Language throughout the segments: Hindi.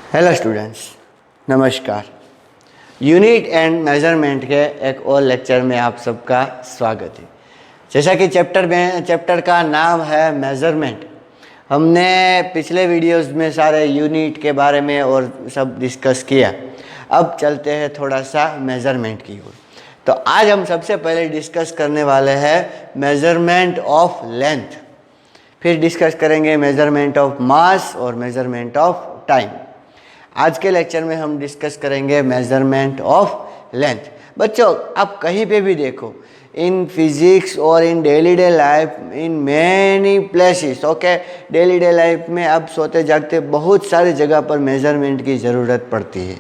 हेलो स्टूडेंट्स, नमस्कार। यूनिट एंड मेजरमेंट के एक और लेक्चर में आप सबका स्वागत है। जैसा कि चैप्टर का नाम है मेजरमेंट। हमने पिछले वीडियोस में सारे यूनिट के बारे में और सब डिस्कस किया। अब चलते हैं थोड़ा सा मेजरमेंट की ओर। तो आज हम सबसे पहले डिस्कस करने वाले हैं मेजरमेंट ऑफ लेंथ, फिर डिस्कस करेंगे मेजरमेंट ऑफ मास और मेजरमेंट ऑफ टाइम। आज के लेक्चर में हम डिस्कस करेंगे मेजरमेंट ऑफ लेंथ। बच्चों, आप कहीं पे भी देखो, इन फिजिक्स और in daily day life, in many places, okay, daily day life में अब सोते जागते बहुत सारी जगह पर मेजरमेंट की ज़रूरत पड़ती है।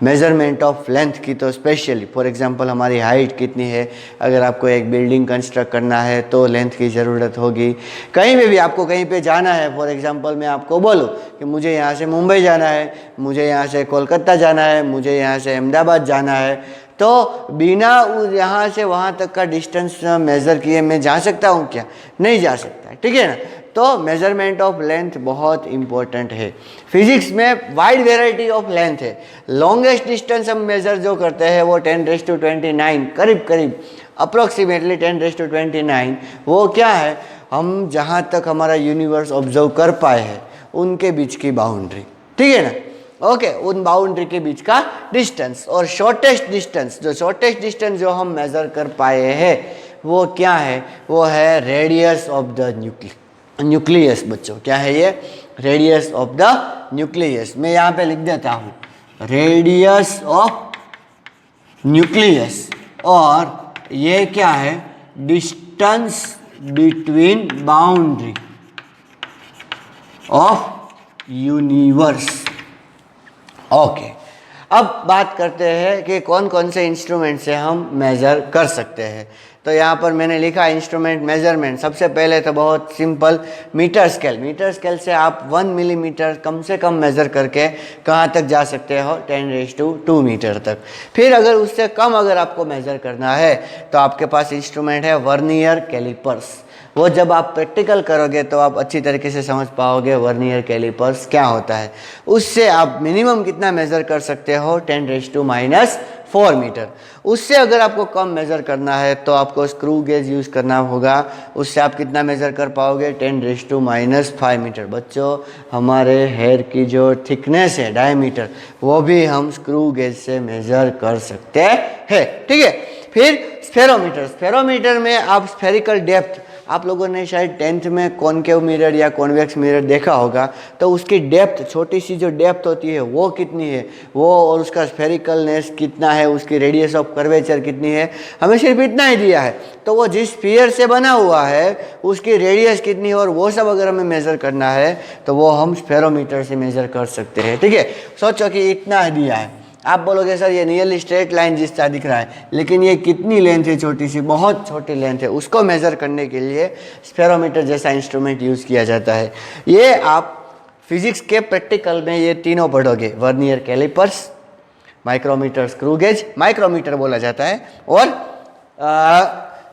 मेजरमेंट ऑफ लेंथ की तो स्पेशली, फॉर एग्जांपल हमारी हाइट कितनी है, अगर आपको एक बिल्डिंग कंस्ट्रक्ट करना है तो लेंथ की ज़रूरत होगी। कहीं पे भी आपको कहीं पे जाना है, फॉर एग्जांपल मैं आपको बोलूँ कि मुझे यहाँ से मुंबई जाना है, मुझे यहाँ से कोलकाता जाना है, मुझे यहाँ से अहमदाबाद जाना है, तो बिना यहाँ से वहाँ तक का डिस्टेंस मेज़र किए मैं जा सकता हूँ क्या? नहीं जा सकता, ठीक है ना। तो मेजरमेंट ऑफ लेंथ बहुत इंपॉर्टेंट है। फिजिक्स में वाइड वेराइटी ऑफ लेंथ है। लॉन्गेस्ट डिस्टेंस हम मेजर जो करते हैं वो 10⁻²৯ करीब अप्रोक्सीमेटली 10⁻²৯। वो क्या है? हम जहाँ तक हमारा यूनिवर्स ऑब्जर्व कर पाए हैं उनके बीच की बाउंड्री, ठीक है ना। ओके, उन बाउंड्री के बीच का डिस्टेंस। और शॉर्टेस्ट डिस्टेंस जो हम मेजर कर पाए हैं वो क्या है? वो है रेडियस ऑफ द न्यूक्लियस। बच्चों, क्या है ये? Radius of the nucleus. मैं यहाँ पे लिख देता हूँ रेडियस ऑफ न्यूक्लियस। और ये क्या है? Distance between boundary of universe. Okay, अब बात करते हैं कि कौन कौन से इंस्ट्रूमेंट से हम मेज़र कर सकते हैं। तो यहाँ पर मैंने लिखा इंस्ट्रूमेंट मेजरमेंट। सबसे पहले तो बहुत सिंपल, मीटर स्केल से आप 1 मिलीमीटर कम से कम मेज़र करके कहाँ तक जा सकते हो? 10⁻² मीटर तक। फिर अगर उससे कम अगर आपको मेज़र करना है तो आपके पास इंस्ट्रूमेंट है वर्नियर कैलिपर्स। वो जब आप प्रैक्टिकल करोगे तो आप अच्छी तरीके से समझ पाओगे वर्नियर कैलिपर्स क्या होता है। उससे आप मिनिमम कितना मेज़र कर सकते हो? 10⁻⁻4 मीटर। उससे अगर आपको कम मेज़र करना है तो आपको स्क्रू गेज यूज़ करना होगा। उससे आप कितना मेज़र कर पाओगे? 10⁻5 मीटर। बच्चों, हमारे हेयर की जो थिकनेस है, डायमीटर, वो भी हम स्क्रू गेज से मेज़र कर सकते हैं, ठीक है। फिर स्फेरोमीटर में आप स्फेरिकल डेप्थ, आप लोगों ने शायद 10th में कॉनकेव मिरर या कॉन्वेक्स मिरर देखा होगा, तो उसकी डेप्थ, छोटी सी जो डेप्थ होती है वो कितनी है, वो और उसका स्फेरिकलनेस कितना है, उसकी रेडियस ऑफ कर्वेचर कितनी है, हमें सिर्फ इतना ही दिया है। तो वो जिस स्फीयर से बना हुआ है उसकी रेडियस कितनी है और वो सब अगर हमें मेज़र करना है तो वो हम स्फेरोमीटर से मेज़र कर सकते हैं, ठीक है। सोचो कि इतना दिया है, आप बोलोगे सर ये नियरली स्ट्रेट लाइन जिस तरह दिख रहा है, लेकिन ये कितनी लेंथ है? छोटी सी, बहुत छोटी लेंथ है। उसको मेज़र करने के लिए स्फेरोमीटर जैसा इंस्ट्रूमेंट यूज़ किया जाता है। ये आप फिजिक्स के प्रैक्टिकल में ये तीनों पढ़ोगे, vernier calipers, micrometer, screw gauge, micrometer बोला जाता है, और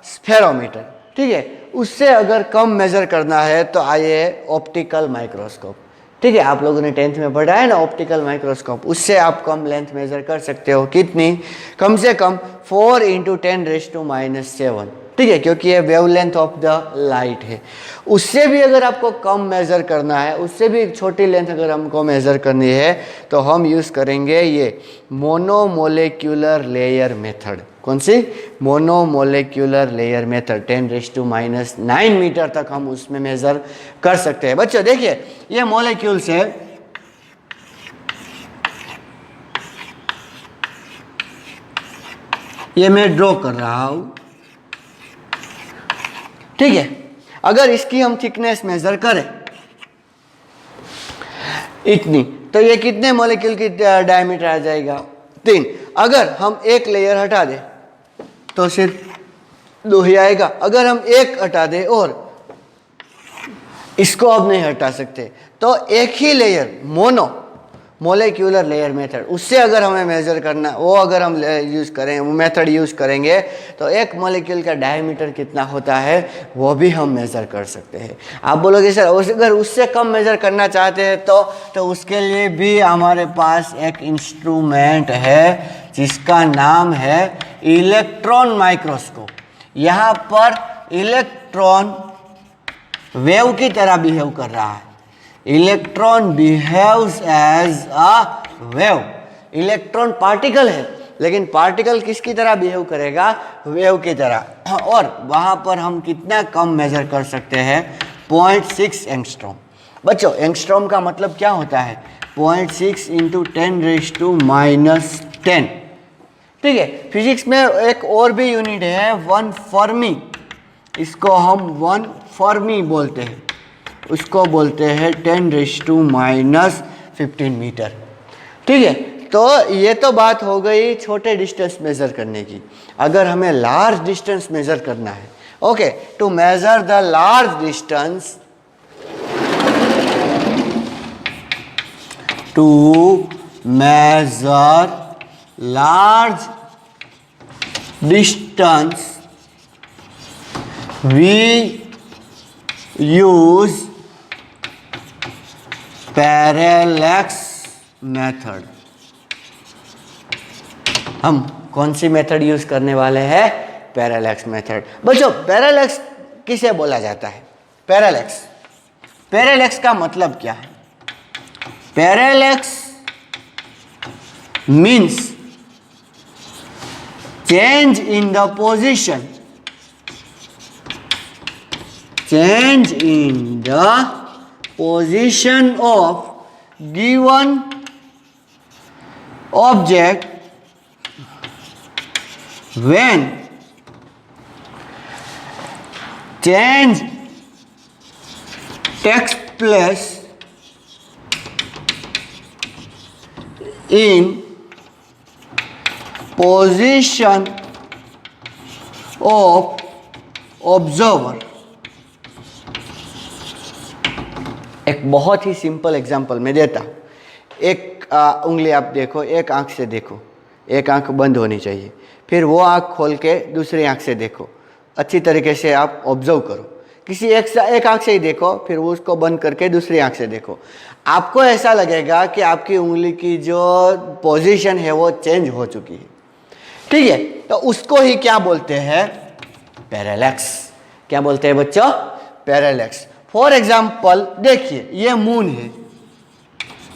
स्फेरोमीटर, ठीक है। उससे अगर कम मेज़र करना है तो आइए ऑप्टिकल माइक्रोस्कोप, ठीक है। आप लोगों ने 10th में पढ़ा है ना ऑप्टिकल माइक्रोस्कोप। उससे आप कम लेंथ मेज़र कर सकते हो। कितनी? कम से कम 4 × 10⁻⁻7, ठीक है, क्योंकि ये वेवलेंथ ऑफ द लाइट है। उससे भी अगर आपको कम मेज़र करना है, उससे भी छोटी लेंथ अगर हमको मेज़र करनी है तो हम यूज़ करेंगे ये मोनोमोलेक्यूलर लेयर मेथड। कौन सी? मोनोमोलेक्यूलर लेयर मेथड। 10⁻⁹ मीटर तक हम उसमें मेज़र कर सकते हैं। बच्चों देखिए, ये मॉलिक्यूल्स है, ये मैं ड्रॉ कर रहा हूं, ठीक है। अगर इसकी हम थिकनेस मेज़र करें इतनी, तो ये कितने मॉलिक्यूल की डायमीटर आ जाएगा? 3। अगर हम एक लेयर हटा दें तो सिर्फ 2 ही आएगा। अगर हम एक हटा दें और इसको अब नहीं हटा सकते तो एक ही layer mono, molecular layer method, उससे अगर हमें मेजर करना, वो अगर हम यूज़ करें, वो मेथड यूज़ करेंगे तो एक मॉलिक्यूल का डायमीटर कितना होता है वो भी हम मेज़र कर सकते हैं। आप बोलोगे सर अगर उससे कम मेज़र करना चाहते हैं तो उसके लिए भी हमारे पास एक इंस्ट्रूमेंट है जिसका नाम है इलेक्ट्रॉन माइक्रोस्कोप। यहाँ पर इलेक्ट्रॉन वेव की तरह बिहेव कर रहा है। Electron behaves as a wave. Electron particle है, लेकिन पार्टिकल किसकी तरह बिहेव करेगा? वेव की तरह। और वहाँ पर हम कितना कम मेजर कर सकते हैं? 0.6 एंगस्ट्रॉम। बच्चों एंगस्ट्रॉम का मतलब क्या होता है? 0.6 इंटू 10⁻⁻10। ठीक है। फिजिक्स में एक और भी यूनिट है 1 फर्मी। इसको हम 1 फर्मी बोलते हैं, उसको बोलते हैं 10⁻⁻15 मीटर। ठीक है। तो ये तो बात हो गई छोटे डिस्टेंस मेजर करने की। अगर हमें लार्ज डिस्टेंस मेजर करना है, okay, to measure the large distance, to measure large distance we use parallax method. हम कौन सी मेथड यूज करने वाले हैं? Parallax method. बच्चों पैरेलैक्स किसे बोला जाता है? पैरेलैक्स का मतलब क्या है? Parallax means change in the position, change in the position of given object when change takes place in position of observer। एक बहुत ही सिंपल एग्जांपल मैं देता। एक उंगली आप देखो, एक आंख से देखो, एक आंख बंद होनी चाहिए, फिर वो आंख खोल के दूसरी आंख से देखो, अच्छी तरीके से आप ऑब्जर्व करो। किसी एक आंख से ही देखो, फिर वो उसको बंद करके दूसरी आंख से देखो। आपको ऐसा लगेगा कि आपकी उंगली की जो पोजीशन है वो चेंज हो चुकी है। ठीक है। तो उसको ही क्या बोलते हैं? पैरेलैक्स। क्या बोलते हैं बच्चों? पैरेलैक्स। फॉर एग्जाम्पल देखिए, ये मून है,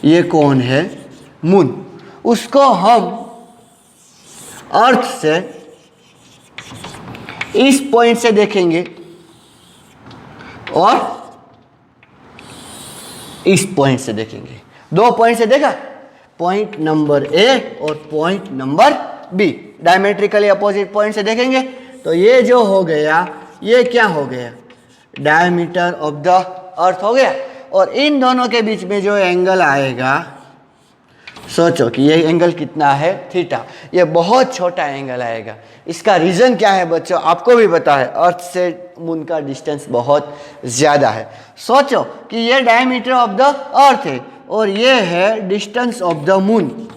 ये कौन है? मून। उसको हम अर्थ से इस पॉइंट से देखेंगे और इस पॉइंट से देखेंगे। 2 पॉइंट से देखा, पॉइंट नंबर ए और point number B, diametrically opposite point से देखेंगे तो ये जो हो गया, ये क्या हो गया? डायमीटर ऑफ द अर्थ हो गया। और इन दोनों के बीच में जो एंगल आएगा, सोचो कि ये एंगल कितना है? थीटा। ये बहुत छोटा एंगल आएगा। इसका रीज़न क्या है बच्चों? आपको भी पता है, अर्थ से मून का डिस्टेंस बहुत ज़्यादा है। सोचो कि ये डायमीटर ऑफ द अर्थ है और ये है डिस्टेंस ऑफ द मून।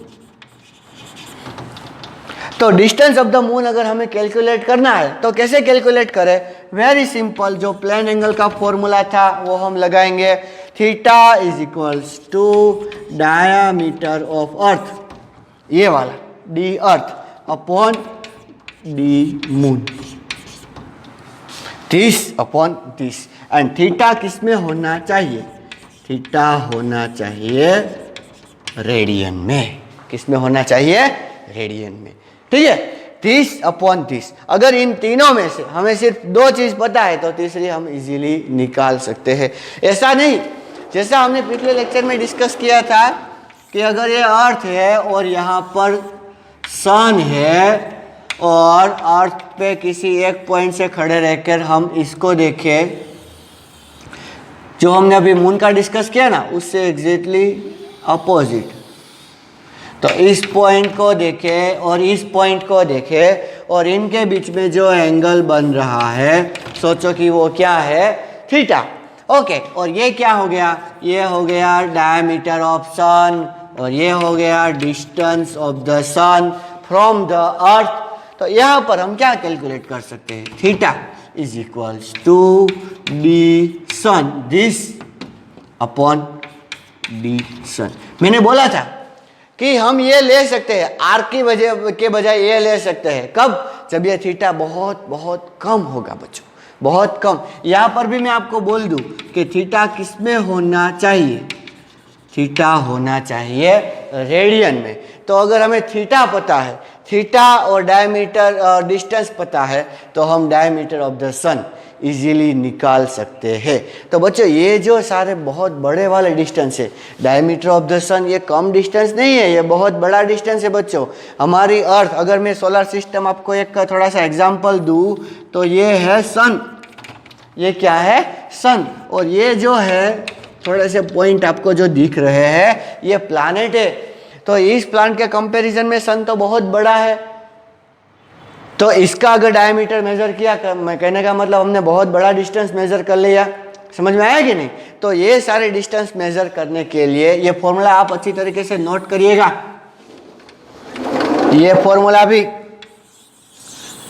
तो डिस्टेंस ऑफ द मून अगर हमें कैलकुलेट करना है तो कैसे कैलकुलेट करें? Very simple. जो प्लेन एंगल का फॉर्मूला था वो हम लगाएंगे। Theta is equals to diameter of earth, ये वाला D earth upon D moon, 30 upon 30। And theta किस में होना चाहिए? थीटा होना चाहिए रेडियन में। किस में होना चाहिए? रेडियन में। ठीक है। 30 अपॉन 30। अगर इन तीनों में से हमें सिर्फ 2 चीज़ पता है तो तीसरी हम इजीली निकाल सकते हैं। ऐसा नहीं, जैसा हमने पिछले लेक्चर में डिस्कस किया था कि अगर ये अर्थ है और यहाँ पर सन है और अर्थ पे किसी एक पॉइंट से खड़े रहकर हम इसको देखें, जो हमने अभी मून का डिस्कस किया ना, उससे एग्जैक्टली अपोजिट। तो इस पॉइंट को देखें और इस पॉइंट को देखें और इनके बीच में जो एंगल बन रहा है, सोचो कि वो क्या है? थीटा। ओके। और ये क्या हो गया? ये हो गया डायमीटर ऑफ सन और ये हो गया distance of the sun from the earth. तो यहाँ पर हम क्या कैलकुलेट कर सकते हैं, theta is equals to D sun this upon D sun. मैंने बोला था कि हम ये ले सकते हैं आर की वजह के बजाय ये ले सकते हैं, कब, जब ये थीटा बहुत बहुत कम होगा बच्चों, बहुत कम। यहाँ पर भी मैं आपको बोल दूं कि थीटा किस में होना चाहिए, थीटा होना चाहिए रेडियन में। तो अगर हमें थीटा पता है, थीटा और डायमीटर डिस्टेंस पता है, तो हम diameter of the sun easily निकाल सकते हैं। तो बच्चों ये जो सारे बहुत बड़े वाले डिस्टेंस है, डायमीटर ऑफ द सन, ये कम डिस्टेंस नहीं है, ये बहुत बड़ा डिस्टेंस है बच्चों। हमारी अर्थ, अगर मैं सोलर सिस्टम आपको एक थोड़ा सा एग्जांपल दूं, तो ये है सन, ये क्या है, सन। और ये जो है थोड़े से पॉइंट आपको जो दिख रहे हैं, ये प्लैनेट है। तो इस प्लैनेट के कंपैरिजन में सन तो बहुत बड़ा है, तो इसका अगर डायमीटर मेजर किया, मैं कहने का मतलब हमने बहुत बड़ा डिस्टेंस मेजर कर लिया। समझ में आया कि नहीं? तो ये सारे डिस्टेंस मेजर करने के लिए ये फॉर्मूला आप अच्छी तरीके से नोट करिएगा। ये फॉर्मूला भी,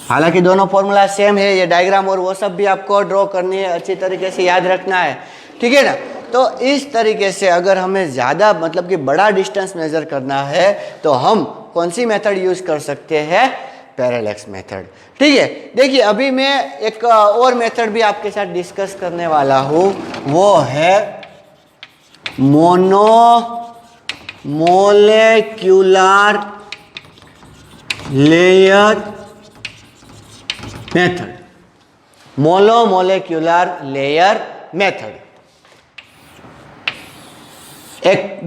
हालांकि दोनों फॉर्मूला सेम है, ये डायग्राम और वो सब भी आपको ड्रॉ करनी है, अच्छी तरीके से याद रखना है, ठीक है ना। तो इस तरीके से अगर हमें ज़्यादा मतलब कि बड़ा डिस्टेंस मेजर करना है, तो हम कौन सी मेथड यूज कर सकते हैं, पैरेलैक्स मेथड, ठीक है। देखिए अभी मैं एक और मेथड भी आपके साथ डिस्कस करने वाला हूँ, वो है मोनोमोलेक्युलर लेयर मेथड, मोनोमोलेक्युलर लेयर मेथड। एक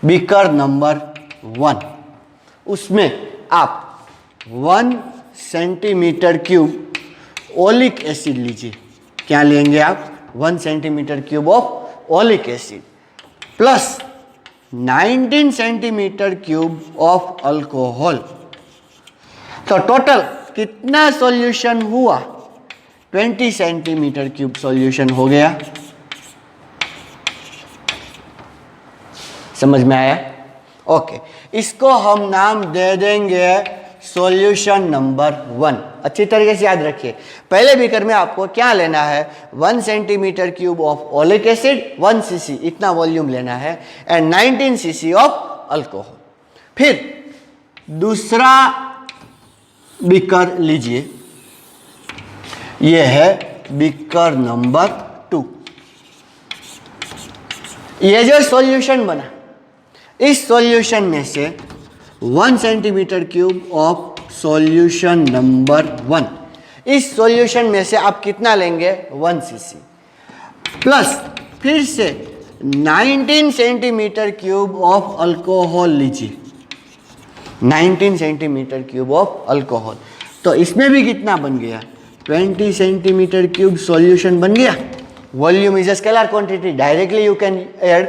बीकर नंबर 1, उसमें आप 1 सेंटीमीटर क्यूब ओलिक एसिड लीजिए। क्या लेंगे आप, 1 centimetre cube of oleic acid plus 19 centimetre cube of alcohol. तो टोटल कितना सॉल्यूशन हुआ, 20 सेंटीमीटर क्यूब सॉल्यूशन हो गया। समझ में आया? ओके, इसको हम नाम दे देंगे सॉल्यूशन नंबर 1। अच्छी तरीके से याद रखिए, पहले बीकर में आपको क्या लेना है, 1 centimetre cube of oleic acid, 1 CC इतना वॉल्यूम लेना है, एंड 19 सीसी ऑफ अल्कोहल। फिर दूसरा बीकर लीजिए, यह है बीकर नंबर 2। ये जो सॉल्यूशन बना, इस सॉल्यूशन में से 1 centimetre cube of solution number 1, इस सॉल्यूशन में से आप कितना लेंगे, 1 सीसी प्लस फिर से 19 सेंटीमीटर क्यूब ऑफ अल्कोहल लीजिए, 19 सेंटीमीटर क्यूब ऑफ अल्कोहल। तो इसमें भी कितना बन गया, 20 सेंटीमीटर क्यूब सॉल्यूशन बन गया। Volume is a scalar quantity, directly you can add.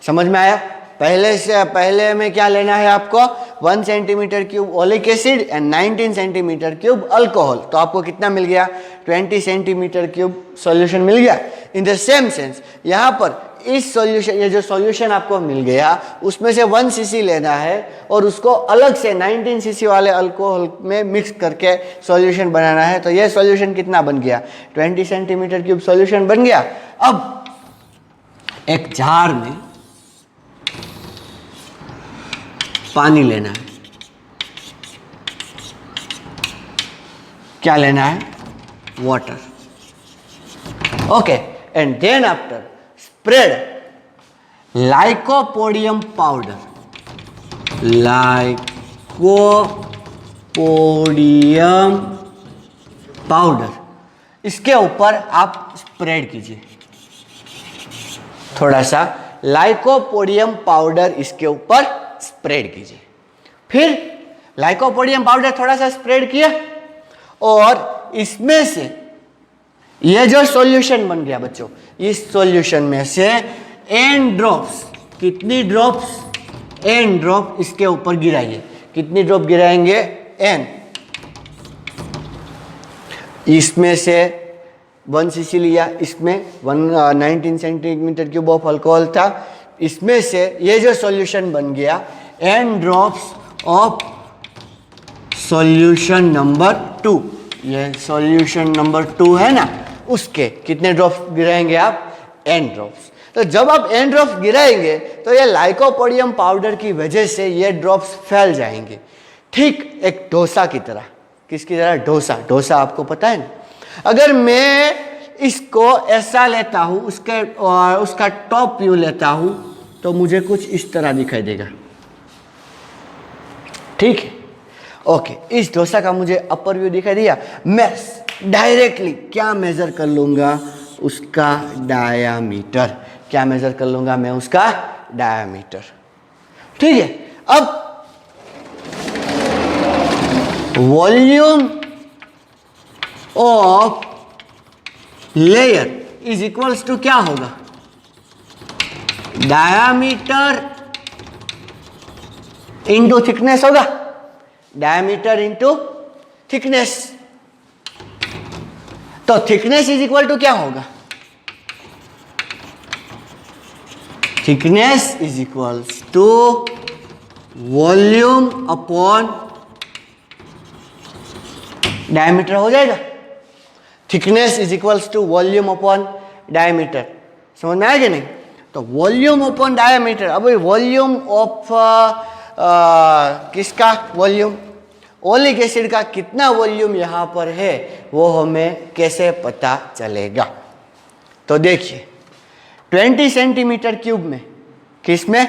समझ में आया? पहले में क्या लेना है आपको, 1 centimetre cube oleic acid and 19 centimetre cube alcohol. तो आपको कितना मिल गया, 20 सेंटीमीटर क्यूब सॉल्यूशन मिल गया। इन द सेम सेंस यहाँ पर इस सॉल्यूशन, ये जो सॉल्यूशन आपको मिल गया, उसमें से 1 सीसी लेना है और उसको अलग से 19 सीसी वाले अल्कोहल में मिक्स करके सॉल्यूशन बनाना है। तो ये सॉल्यूशन कितना बन गया, 20 सेंटीमीटर क्यूब सॉल्यूशन बन गया। अब एक जार में पानी लेना है, क्या लेना है, water. Okay, and then after spread lycopodium powder, lycopodium powder, इसके ऊपर आप स्प्रेड कीजिए थोड़ा सा लाइकोपोडियम पाउडर, इसके ऊपर स्प्रेड कीजिए। फिर लाइकोपोडियम पाउडर थोड़ा सा स्प्रेड किया और इसमें से ये जो सॉल्यूशन बन गया बच्चों, इस सॉल्यूशन में से n ड्रॉप्स, कितनी ड्रॉप्स, n ड्रॉप इसके ऊपर गिराइए। कितनी ड्रॉप गिराएंगे, n। इसमें से 1 सीसी लिया, इसमें 19 सेंटीमीटर क्यूब ऑफ अल्कोहल था, इसमें से ये जो सॉल्यूशन बन गया, n drops of solution number 2, ये सॉल्यूशन नंबर 2 है ना, उसके कितने ड्रॉप्स गिराएंगे आप? n drops. तो जब आप n ड्रॉप्स गिराएंगे तो ये लाइकोपोडियम पाउडर की वजह से ये ड्रॉप्स फैल जाएंगे, ठीक एक डोसा की तरह। किसकी तरह? डोसा। डोसा आपको पता है ना? अगर मैं इसको ऐसा लेता हूं, उसका टॉप व्यू लेता हूं, तो मुझे कुछ इस तरह दिखाई देगा, ठीक है? ओके, इस डोसा का मुझे अपर व्यू दिखाई दिया। मैं डायरेक्टली क्या मेजर कर लूंगा? उसका डायामीटर। क्या मेजर कर लूंगा मैं? उसका डायामीटर, ठीक है? अब volume of layer is equals to क्या होगा? डायामीटर इंटू थिकनेस होगा। Diameter into thickness. तो थिकनेस इज इक्वल टू क्या होगा? Thickness is equals to volume upon diameter हो जाएगा। Thickness is equals to volume upon diameter. समझ में आएगा नहीं? तो वॉल्यूम अपॉन डायमीटर। अब वॉल्यूम ऑफ किसका वॉल्यूम? ओलिक एसिड का कितना वॉल्यूम यहाँ पर है वो हमें कैसे पता चलेगा? तो देखिए 20 सेंटीमीटर क्यूब में, किसमें?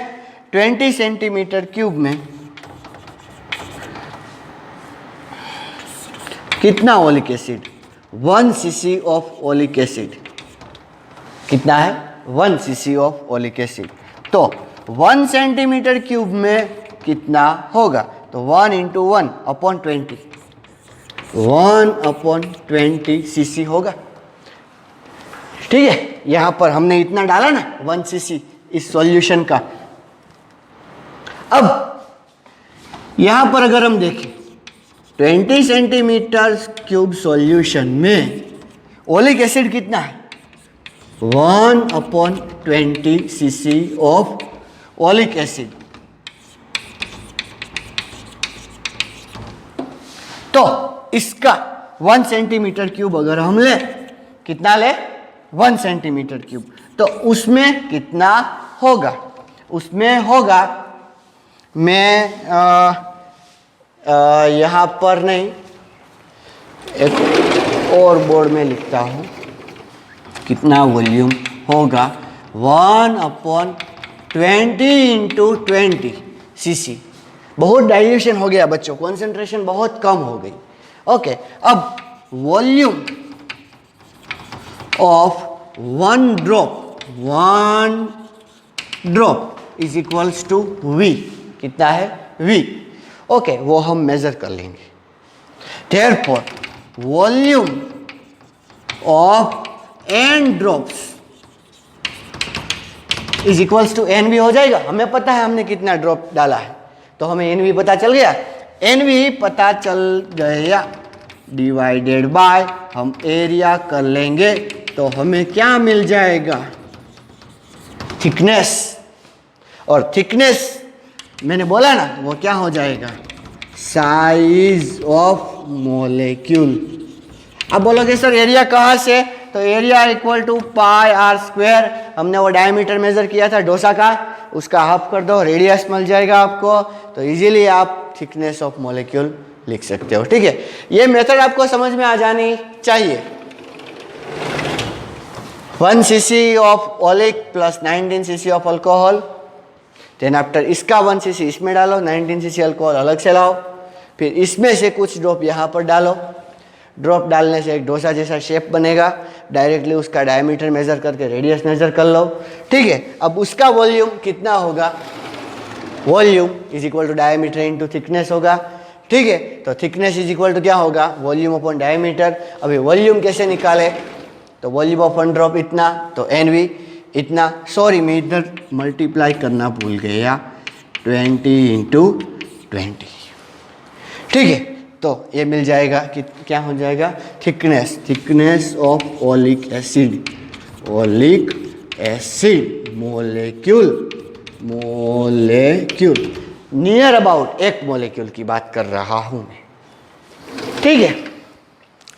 20 सेंटीमीटर क्यूब में कितना oleic acid? 1 cc of oleic acid. कितना है? 1 cc ऑफ ओलिक एसिड। तो 1 सेंटीमीटर क्यूब में कितना होगा? तो 1 इंटू 1 अपॉन 20, 1 अपॉन 20 cc होगा, ठीक है? यहां पर हमने इतना डाला ना 1 cc इस सॉल्यूशन का। अब यहां पर अगर हम देखें 20 सेंटीमीटर क्यूब सॉल्यूशन में ओलिक एसिड कितना है? 1 upon 20 cc of oleic acid. तो इसका 1 सेंटीमीटर क्यूब अगर हम ले, कितना ले? 1 सेंटीमीटर क्यूब। तो उसमें कितना होगा? उसमें होगा, मैं यहाँ पर नहीं, एक और बोर्ड में लिखता हूँ कितना वॉल्यूम होगा। 1 अपॉन 20 इंटू 20 cc। बहुत डाइल्यूशन हो गया बच्चों, कॉन्सेंट्रेशन बहुत कम हो गई। ओके, अब volume of 1 drop is equals to V। कितना है? V। ओके, वो हम मेजर कर लेंगे। Therefore volume of n drops is equals to NV हो जाएगा। हमें पता है हमने कितना ड्रॉप डाला है, तो हमें NV पता चल गया। NV पता चल गया डिवाइडेड बाय हम एरिया कर लेंगे, तो हमें क्या मिल जाएगा? थिकनेस। और थिकनेस मैंने बोला ना, वो क्या हो जाएगा? Size of molecule. अब बोलोगे सर एरिया कहाँ से? तो area equal to pi R square. हमने वो डायमीटर मेजर किया था डोसा का, उसका हाफ कर दो, रेडियस मिल जाएगा आपको। तो इजीली आप थिकनेस ऑफ मॉलिक्यूल लिख सकते हो, ठीक है? ये मेथड आपको समझ में आ जानी चाहिए। 1 cc of oleic plus 19 cc of alcohol. Then after इसका 1 cc इसमें डालो, 19 cc अल्कोहल अलग से लाओ, फिर इसमें से कुछ ड्रॉप यहाँ पर डालो। ड्रॉप डालने से एक डोसा जैसा शेप बनेगा। डायरेक्टली उसका डायमीटर मेजर करके रेडियस मेजर कर लो, ठीक है? अब उसका वॉल्यूम कितना होगा? Volume is equal to diameter into thickness होगा, ठीक है? तो थिकनेस इज इक्वल टू क्या होगा? Volume upon diameter. अभी वॉल्यूम कैसे निकाले? तो वॉल्यूम ऑफ 1 ड्रॉप इतना, तो NV इतना। सॉरी, मैं इधर मल्टीप्लाई करना भूल गया, 20 इंटू 20, ठीक है? तो ये मिल जाएगा कि क्या हो जाएगा? Thickness of oleic acid molecule molecule, near about 1 molecule की बात कर रहा हूं मैं, ठीक है।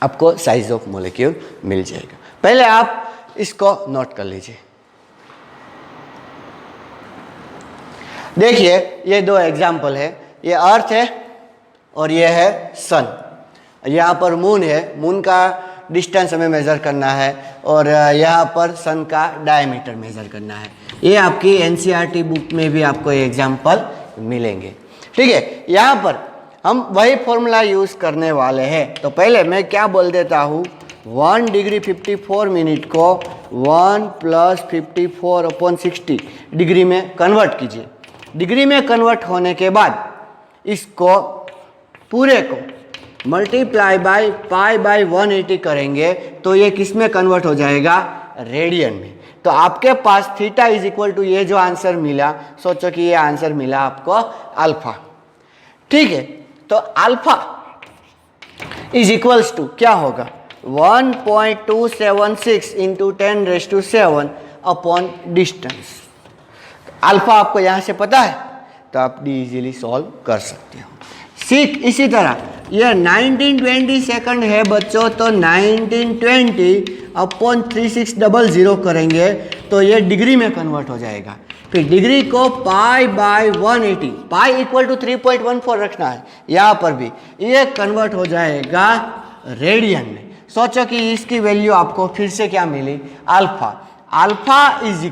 आपको साइज ऑफ मोलेक्यूल मिल जाएगा। पहले आप इसको नोट कर लीजिए। देखिए ये 2 एग्जाम्पल है, ये अर्थ है और ये है सन। यहाँ पर मून है, मून का डिस्टेंस हमें मेज़र करना है और यहाँ पर सन का डायमीटर मेज़र करना है। ये आपकी एनसीईआरटी बुक में भी आपको ये एग्जाम्पल मिलेंगे, ठीक है। यहाँ पर हम वही फॉर्मूला यूज़ करने वाले हैं। तो पहले मैं क्या बोल देता हूँ, 1 डिग्री 54 मिनट को 1 + 54/60 डिग्री में कन्वर्ट कीजिए। डिग्री में कन्वर्ट होने के बाद इसको पूरे को मल्टीप्लाई बाय π/180 करेंगे तो ये किस में कन्वर्ट हो जाएगा, रेडियन में। तो आपके पास थीटा = ये जो आंसर मिला, सोचो कि ये आंसर मिला आपको अल्फा, ठीक है। तो अल्फा = क्या होगा, 1.276 × 10⁻⁷ अपॉन डिस्टेंस। अल्फा आपको यहाँ से पता है तो आप इजीली सॉल्व कर सकते हो। इसी तरह ये 1920 सेकंड है बच्चों, तो 1920/3600 करेंगे तो ये डिग्री में कन्वर्ट हो जाएगा। फिर डिग्री को π/180, π = 3.14 रखना है यहाँ पर भी, ये कन्वर्ट हो जाएगा रेडियन में। सोचो कि इसकी वैल्यू आपको फिर से क्या मिली, अल्फा। अल्फा =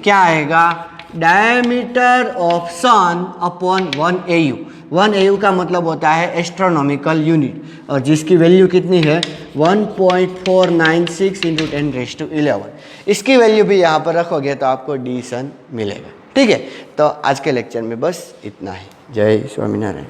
क्या आएगा, diameter of sun upon 1 AU। 1 AU का मतलब होता है एस्ट्रोनॉमिकल यूनिट, और जिसकी वैल्यू कितनी है 1.496 × 10⁻11। इसकी वैल्यू भी यहाँ पर रखोगे तो आपको डी सन मिलेगा, ठीक है। तो आज के लेक्चर में बस इतना ही। जय स्वामीनारायण।